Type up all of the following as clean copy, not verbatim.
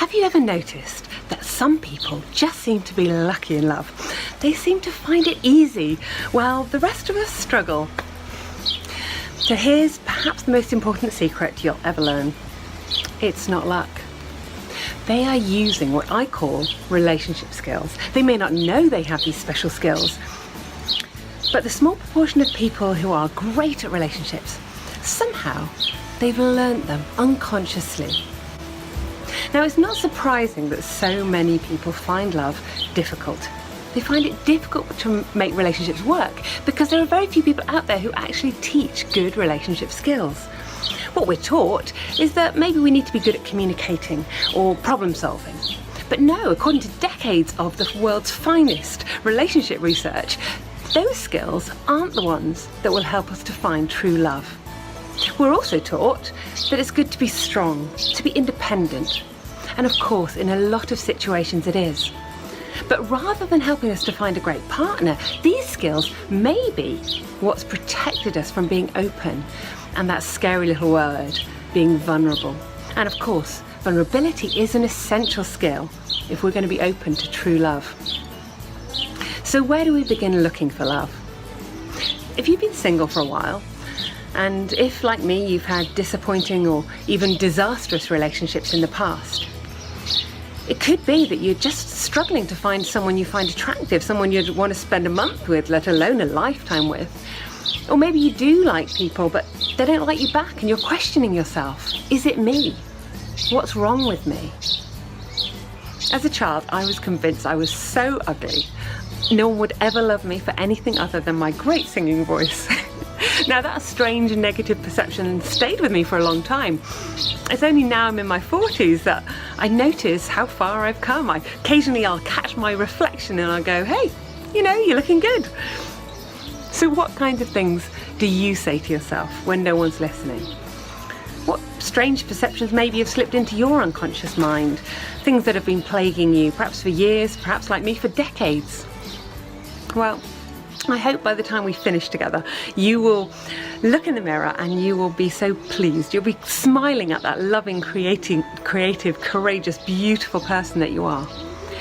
Have you ever noticed that some people just seem to be lucky in love? They seem to find it easy, while the rest of us struggle. So here's perhaps the most important secret you'll ever learn. It's not luck. They are using what I call relationship skills. They may not know they have these special skills, but the small proportion of people who are great at relationships, somehow they've learnt them unconsciously. Now, it's not surprising that so many people find love difficult. They find it difficult to make relationships work because there are very few people out there who actually teach good relationship skills. What we're taught is that maybe we need to be good at communicating or problem solving. But no, according to decades of the world's finest relationship research, those skills aren't the ones that will help us to find true love. We're also taught that it's good to be strong, to be independent. And of course, in a lot of situations it is. But rather than helping us to find a great partner, these skills may be what's protected us from being open and that scary little word, being vulnerable. And of course, vulnerability is an essential skill if we're going to be open to true love. So where do we begin looking for love? If you've been single for a while, and if, like me, you've had disappointing or even disastrous relationships in the past, it could be that you're just struggling to find someone you find attractive, someone you'd want to spend a month with, let alone a lifetime with. Or maybe you do like people, but they don't like you back and you're questioning yourself. Is it me? What's wrong with me? As a child, I was convinced I was so ugly. No one would ever love me for anything other than my great singing voice. Now, that strange and negative perception stayed with me for a long time. It's only now I'm in my 40s that I notice how far I've come. Occasionally I'll catch my reflection and I'll go, hey, you're looking good. So what kinds of things do you say to yourself when no one's listening? What strange perceptions maybe have slipped into your unconscious mind? Things that have been plaguing you, perhaps for years, perhaps like me, for decades. Well, I hope by the time we finish together, you will look in the mirror and you will be so pleased. You'll be smiling at that loving, creative, courageous, beautiful person that you are.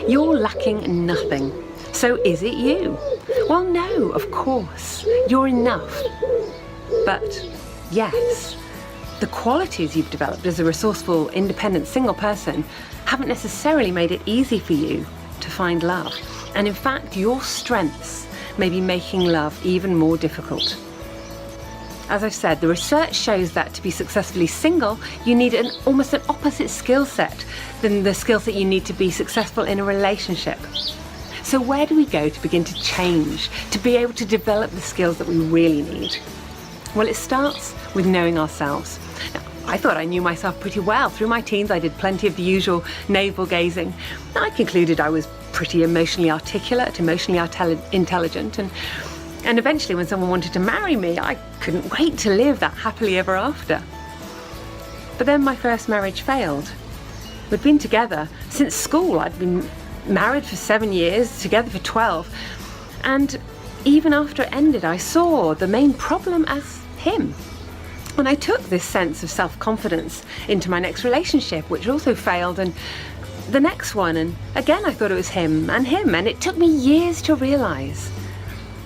You're lacking nothing. So is it you? Well, no, of course. You're enough. But yes, the qualities you've developed as a resourceful, independent, single person haven't necessarily made it easy for you to find love. And in fact, your strengths may be making love even more difficult. As I've said, the research shows that to be successfully single, you need almost an opposite skill set than the skills that you need to be successful in a relationship. So where do we go to begin to change, to be able to develop the skills that we really need? Well, it starts with knowing ourselves. Now, I thought I knew myself pretty well. Through my teens, I did plenty of the usual navel gazing. I concluded I was pretty emotionally articulate, emotionally intelligent, and eventually when someone wanted to marry me, I couldn't wait to live that happily ever after. But then my first marriage failed. We'd been together since school. I'd been married for 7 years, together for 12, and even after it ended, I saw the main problem as him. And I took this sense of self-confidence into my next relationship, which also failed, and the next one, and again I thought it was him, and it took me years to realise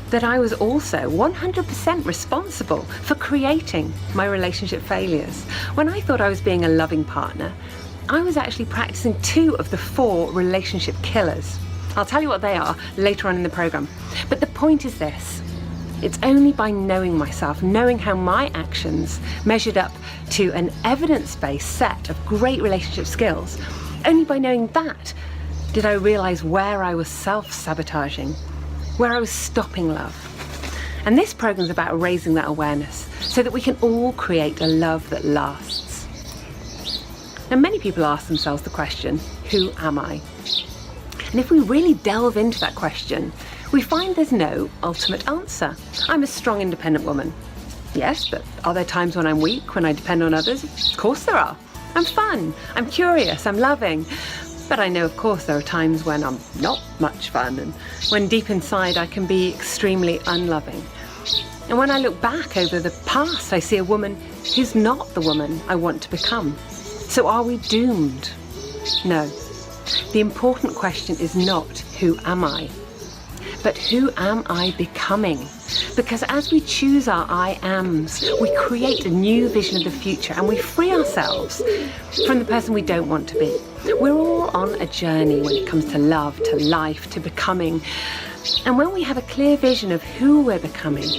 that I was also 100% responsible for creating my relationship failures. When I thought I was being a loving partner, I was actually practicing 2 of the 4 relationship killers. I'll tell you what they are later on in the programme. But the point is this: it's only by knowing myself, knowing how my actions measured up to an evidence-based set of great relationship skills, only by knowing that did I realise where I was self-sabotaging, where I was stopping love. And this programme is about raising that awareness so that we can all create a love that lasts. Now, many people ask themselves the question, who am I? And if we really delve into that question, we find there's no ultimate answer. I'm a strong, independent woman. Yes, but are there times when I'm weak, when I depend on others? Of course there are. I'm fun, I'm curious, I'm loving. But I know, of course, there are times when I'm not much fun and when deep inside I can be extremely unloving. And when I look back over the past, I see a woman who's not the woman I want to become. So are we doomed? No. The important question is not who am I, but who am I becoming? Because as we choose our I ams, we create a new vision of the future and we free ourselves from the person we don't want to be. We're all on a journey when it comes to love, to life, to becoming. And when we have a clear vision of who we're becoming,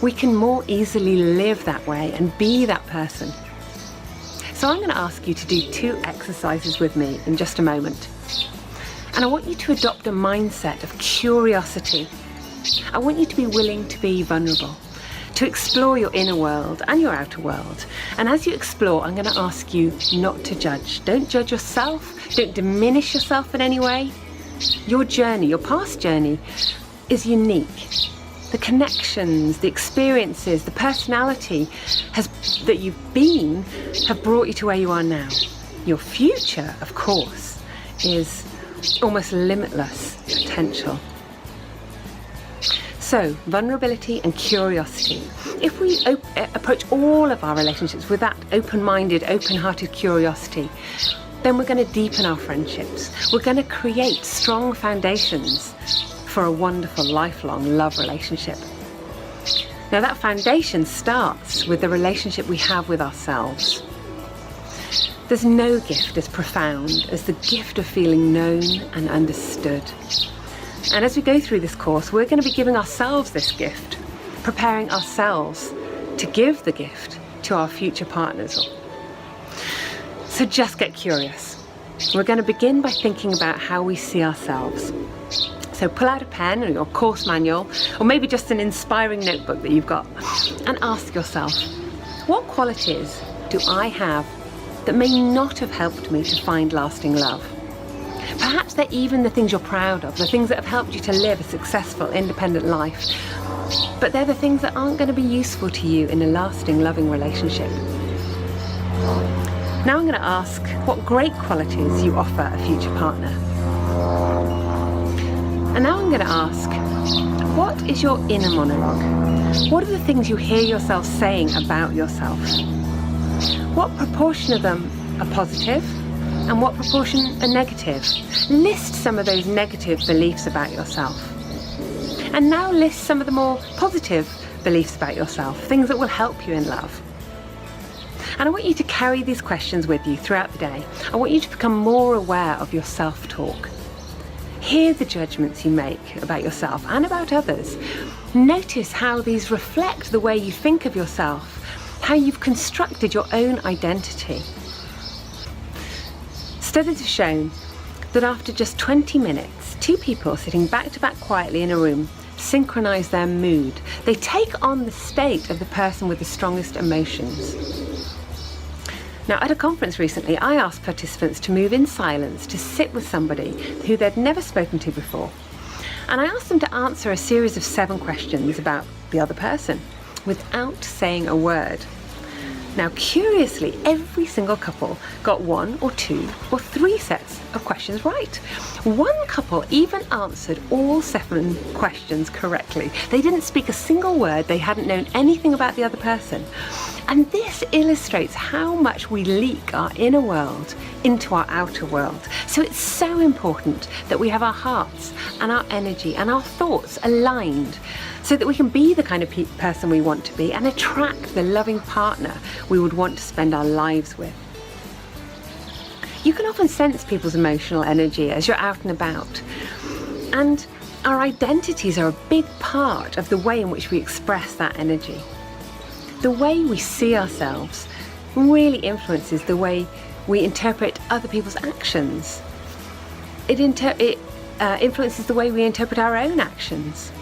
we can more easily live that way and be that person. So I'm going to ask you to do 2 exercises with me in just a moment. And I want you to adopt a mindset of curiosity. I want you to be willing to be vulnerable, to explore your inner world and your outer world. And as you explore, I'm going to ask you not to judge. Don't judge yourself. Don't diminish yourself in any way. Your journey, your past journey, is unique. The connections, the experiences, the personality that you've been have brought you to where you are now. Your future, of course, is almost limitless potential. So, vulnerability and curiosity. If we approach all of our relationships with that open-minded, open-hearted curiosity, then we're going to deepen our friendships. We're going to create strong foundations for a wonderful, lifelong love relationship. Now, that foundation starts with the relationship we have with ourselves. There's no gift as profound as the gift of feeling known and understood. And as we go through this course, we're going to be giving ourselves this gift, preparing ourselves to give the gift to our future partners. So just get curious. We're going to begin by thinking about how we see ourselves. So pull out a pen or your course manual, or maybe just an inspiring notebook that you've got, and ask yourself, what qualities do I have that may not have helped me to find lasting love? Perhaps they're even the things you're proud of, the things that have helped you to live a successful, independent life. But they're the things that aren't going to be useful to you in a lasting, loving relationship. Now I'm going to ask what great qualities you offer a future partner. And now I'm going to ask, what is your inner monologue? What are the things you hear yourself saying about yourself? What proportion of them are positive? And what proportion are negative? List some of those negative beliefs about yourself. And now list some of the more positive beliefs about yourself, things that will help you in love. And I want you to carry these questions with you throughout the day. I want you to become more aware of your self-talk. Hear the judgments you make about yourself and about others. Notice how these reflect the way you think of yourself, how you've constructed your own identity. Studies have shown that after just 20 minutes, 2 people sitting back to back quietly in a room synchronize their mood. They take on the state of the person with the strongest emotions. Now, at a conference recently, I asked participants to move in silence to sit with somebody who they'd never spoken to before. And I asked them to answer a series of 7 questions about the other person without saying a word. Now, curiously, every single couple got 1 or 2 or 3 sets of questions right. One couple even answered all 7 questions correctly. They didn't speak a single word. They hadn't known anything about the other person. And this illustrates how much we leak our inner world into our outer world. So it's so important that we have our hearts and our energy and our thoughts aligned so that we can be the kind of person we want to be and attract the loving partner we would want to spend our lives with. You can often sense people's emotional energy as you're out and about. And our identities are a big part of the way in which we express that energy. The way we see ourselves really influences the way we interpret other people's actions. It influences the way we interpret our own actions.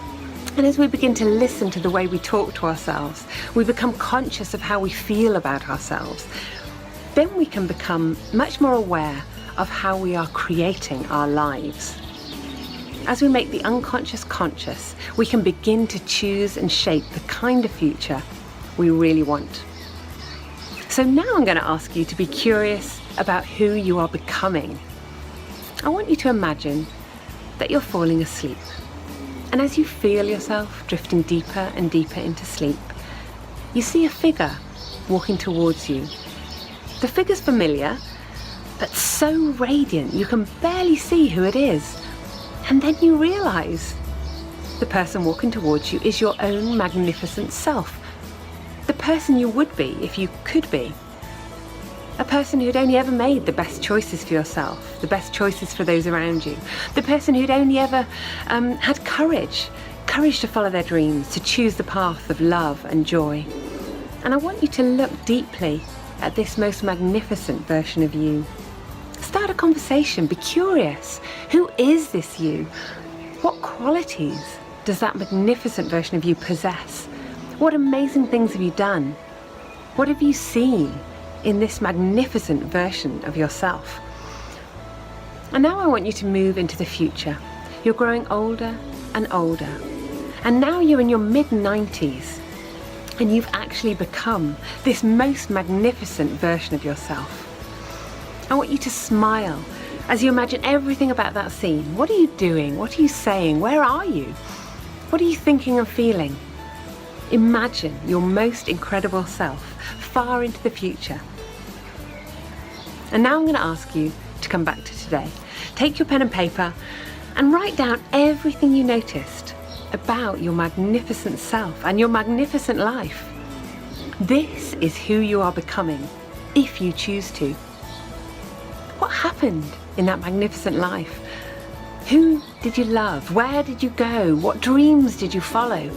And as we begin to listen to the way we talk to ourselves, we become conscious of how we feel about ourselves. Then we can become much more aware of how we are creating our lives. As we make the unconscious conscious, we can begin to choose and shape the kind of future we really want. So now I'm going to ask you to be curious about who you are becoming. I want you to imagine that you're falling asleep. And as you feel yourself drifting deeper and deeper into sleep, you see a figure walking towards you. The figure's familiar, but so radiant you can barely see who it is. And then you realise the person walking towards you is your own magnificent self. The person you would be if you could be. A person who'd only ever made the best choices for yourself, the best choices for those around you. The person who'd only ever had courage to follow their dreams, to choose the path of love and joy. And I want you to look deeply at this most magnificent version of you. Start a conversation, be curious. Who is this you? What qualities does that magnificent version of you possess? What amazing things have you done? What have you seen in this magnificent version of yourself? And now I want you to move into the future. You're growing older and older. And now you're in your mid-90s. And you've actually become this most magnificent version of yourself. I want you to smile as you imagine everything about that scene. What are you doing? What are you saying? Where are you? What are you thinking and feeling? Imagine your most incredible self far into the future. And now I'm going to ask you to come back to today. Take your pen and paper and write down everything you noticed about your magnificent self and your magnificent life. This is who you are becoming, if you choose to. What happened in that magnificent life? Who did you love? Where did you go? What dreams did you follow?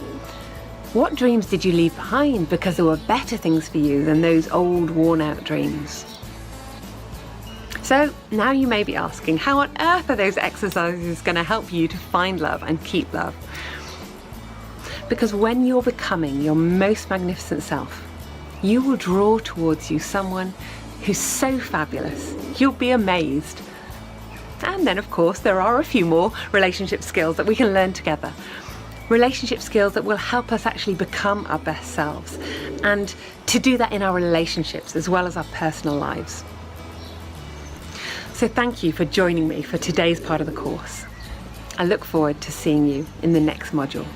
What dreams did you leave behind because there were better things for you than those old worn-out dreams? So now you may be asking, how on earth are those exercises going to help you to find love and keep love? Because when you're becoming your most magnificent self, you will draw towards you someone who's so fabulous, you'll be amazed. And then of course there are a few more relationship skills that we can learn together. Relationship skills that will help us actually become our best selves, and to do that in our relationships as well as our personal lives. So thank you for joining me for today's part of the course. I look forward to seeing you in the next module.